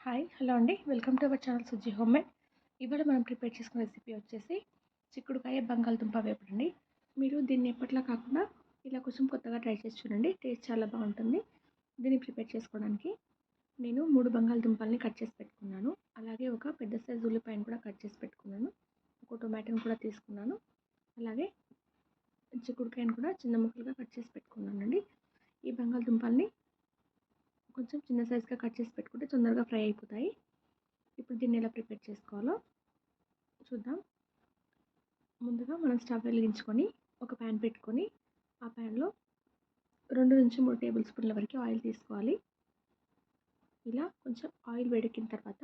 Hi hello అండి welcome to our channel Sujji homemade. ఇవాళ మనం ప్రిపేర్ చేసుకున్న రెసిపీ వచ్చేసి చిక్కుడుకాయ బంగాళదుంప వేపుడండి. మీరు దీన్ని ఎప్పట్లా కాకుండా ఇలా కొంచెం కొత్తగా ట్రై చేసి చూడండి, టేస్ట్ చాలా బాగుంటుంది. దీన్ని ప్రిపేర్ చేసుకోవడానికి నేను 3 బంగాళదుంపల్ని కట్ చేసి పెట్టుకున్నాను. అలాగే ఒక పెద్ద సైజు ఉల్లిపాయను కూడా కట్ చేసి పెట్టుకున్నాను. ఒక టొమాటోని కూడా తీసుకున్నాను. అలాగే చిక్కుడుకాయను కూడా చిన్న ముక్కలుగా కట్ చేసి పెట్టుకున్నానండి. ఈ బంగాళదుంపల్ని కొంచెం చిన్న సైజ్గా కట్ చేసి పెట్టుకుంటే తొందరగా ఫ్రై అయిపోతాయి. ఇప్పుడు దీన్ని ఎలా ప్రిపేర్ చేసుకోవాలో చూద్దాం. ముందుగా మనం స్టవ్ వెలిగించుకొని ఒక ప్యాన్ పెట్టుకొని ఆ ప్యాన్లో 2 నుంచి 3 టేబుల్ స్పూన్ల వరకు ఆయిల్ తీసుకోవాలి. ఇలా కొంచెం ఆయిల్ వేడెక్కిన తర్వాత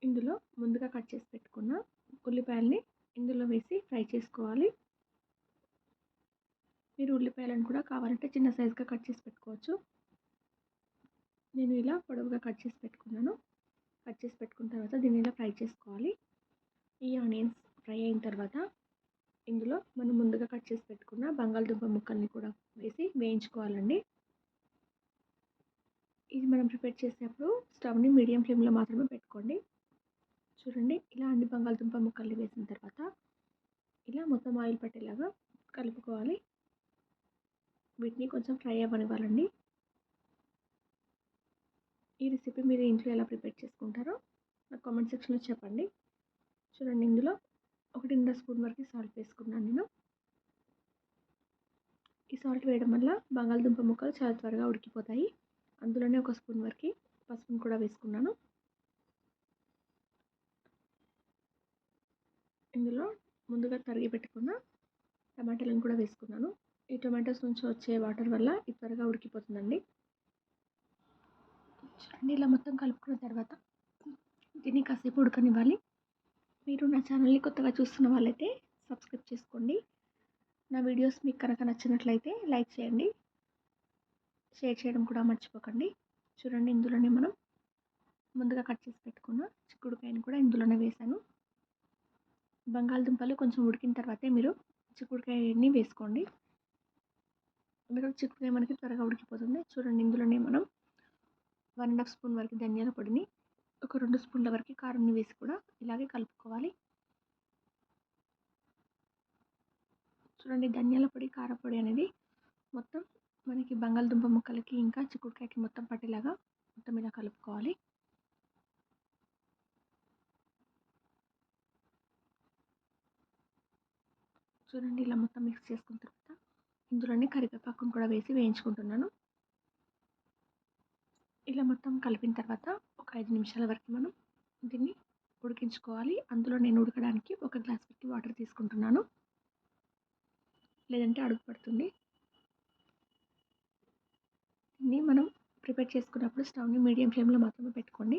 ఇందులో ముందుగా కట్ చేసి పెట్టుకున్న ఉల్లిపాయల్ని ఇందులో వేసి ఫ్రై చేసుకోవాలి. మీరు ఉల్లిపాయలను కూడా కావాలంటే చిన్న సైజ్గా కట్ చేసి పెట్టుకోవచ్చు. నేను ఇలా పొడవుగా కట్ చేసి పెట్టుకున్నాను. కట్ చేసి పెట్టుకున్న తర్వాత దీన్ని ఇలా ఫ్రై చేసుకోవాలి. ఈ ఆనియన్స్ ఫ్రై అయిన తర్వాత ఇందులో మనం ముందుగా కట్ చేసి పెట్టుకున్న బంగాళదుంప ముక్కల్ని కూడా వేసి వేయించుకోవాలండి. ఇది మనం ప్రిపేర్ చేసేటప్పుడు స్టవ్ని మీడియం ఫ్లేమ్లో మాత్రమే పెట్టుకోండి. చూడండి, ఇలా అన్ని బంగాళదుంప ముక్కల్ని వేసిన తర్వాత ఇలా మొత్తం ఆయిల్ పట్టేలాగా కలుపుకోవాలి. వీటిని కొంచెం ఫ్రై అవ్వనివ్వాలండి. ఈ రెసిపీ మీరు ఇంట్లో ఎలా ప్రిపేర్ చేసుకుంటారో నాకు కామెంట్ సెక్షన్లో చెప్పండి. చూడండి, ఇందులో 1.5 స్పూన్ వరకు సాల్ట్ వేసుకున్నాను నేను. ఈ సాల్ట్ వేయడం వల్ల బంగాళదుంప ముక్కలు చాలా త్వరగా ఉడికిపోతాయి. అందులోనే 1 స్పూన్ వరకు పసుపును కూడా వేసుకున్నాను. ఇందులో ముందుగా తరిగి పెట్టుకున్న టమాటాలను కూడా వేసుకున్నాను. ఈ టొమాటోస్ నుంచి వచ్చే వాటర్ వల్ల ఇది త్వరగా ఉడికిపోతుందండి. చూడండి, ఇలా మొత్తం కలుపుకున్న తర్వాత దీన్ని కాసేపు ఉడకనివ్వాలి. మీరు నా ఛానల్ని కొత్తగా చూస్తున్న వాళ్ళైతే సబ్స్క్రైబ్ చేసుకోండి. నా వీడియోస్ మీకు కనుక నచ్చినట్లయితే లైక్ చేయండి, షేర్ చేయడం కూడా మర్చిపోకండి. చూడండి, ఇందులోనే మనం ముందుగా కట్ చేసి పెట్టుకున్న చిక్కుడుకాయని కూడా ఇందులోనే వేసాను. బంగాళదుంపలు కొంచెం ఉడికిన తర్వాతే మీరు చిక్కుడుకాయని వేసుకోండి. మీరు చిక్కుడుకాయ మనకి త్వరగా ఉడికిపోతుంది. చూడండి, ఇందులోనే మనం 1.5 స్పూన్ వరకు ధనియాల పొడిని, ఒక 2 స్పూన్ల వరకు కారంని వేసి కూడా ఇలాగే కలుపుకోవాలి. చూడండి, ధనియాల పొడి కారపొడి అనేది మొత్తం మనకి బంగాళదుంప ముక్కలకి ఇంకా చిక్కుడుకాయకి మొత్తం పట్టేలాగా మొత్తం ఇలా కలుపుకోవాలి. చూడండి, ఇలా మొత్తం మిక్స్ చేసుకున్న తర్వాత ఇందులోనే కరివేపాకును కూడా వేసి వేయించుకుంటున్నాను. ఇలా మొత్తం కలిపిన తర్వాత ఒక 5 నిమిషాల వరకు మనం దీన్ని ఉడికించుకోవాలి. అందులో నేను ఉడకడానికి 1 గ్లాస్ వరకు వాటర్ తీసుకుంటున్నాను, లేదంటే అడుగు పడుతుంది. దీన్ని మనం ప్రిపేర్ చేసుకున్నప్పుడు స్టవ్ని మీడియం ఫ్లేమ్లో మాత్రమే పెట్టుకోండి.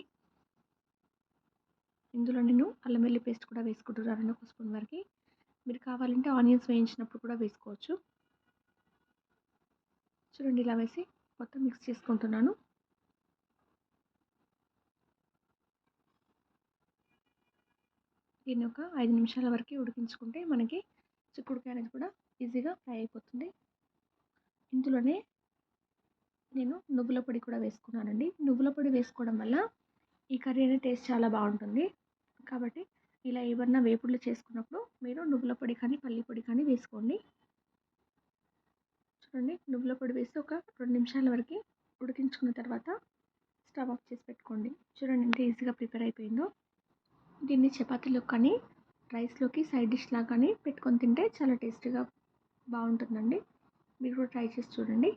ఇందులో నేను అల్లం వెల్లుల్లి పేస్ట్ కూడా వేసుకుంటున్నాను 1 స్పూన్ వరకు. మీరు కావాలంటే ఆనియన్స్ వేయించినప్పుడు కూడా వేసుకోవచ్చు. చూడండి, ఇలా వేసి మొత్తం మిక్స్ చేసుకుంటున్నాను. దీన్ని ఒక 5 నిమిషాల వరకు ఉడికించుకుంటే మనకి చిక్కుడుకాయ అనేది కూడా ఈజీగా ఫ్రై అయిపోతుంది. ఇందులోనే నేను నువ్వుల పొడి కూడా వేసుకున్నానండి. నువ్వుల పొడి వేసుకోవడం వల్ల ఈ కర్రీ అనేది టేస్ట్ చాలా బాగుంటుంది. కాబట్టి ఇలా ఏమన్నా వేపుడులు చేసుకున్నప్పుడు మీరు నువ్వుల పొడి కానీ పల్లి పొడి కానీ వేసుకోండి. చూడండి, నువ్వుల పొడి వేసి ఒక 2 నిమిషాల వరకు ఉడికించుకున్న తర్వాత స్టవ్ ఆఫ్ చేసి పెట్టుకోండి. చూడండి, ఎంత ఈజీగా ప్రిపేర్ అయిపోయిందో. దీన్ని చపాతీలో కానీ రైస్లోకి సైడ్ డిష్ లాగా కానీ పెట్టుకొని తింటే చాలా టేస్టీగా బాగుంటుందండి. మీరు కూడా ట్రై చేసి చూడండి.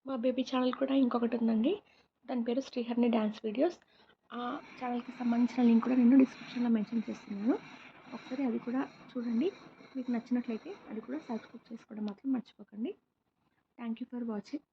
మా బేబీ ఛానల్ కూడా ఇంకొకటి ఉందండి, దాని పేరు శ్రీహర్ని డ్యాన్స్ వీడియోస్. ఆ ఛానల్కి సంబంధించిన లింక్ కూడా నేను డిస్క్రిప్షన్లో మెన్షన్ చేస్తున్నాను. ఒకసారి అది కూడా చూడండి. మీకు నచ్చినట్లయితే అది కూడా సబ్స్క్రైబ్ చేసుకోవడం మాత్రం మర్చిపోకండి. Thank you for watching.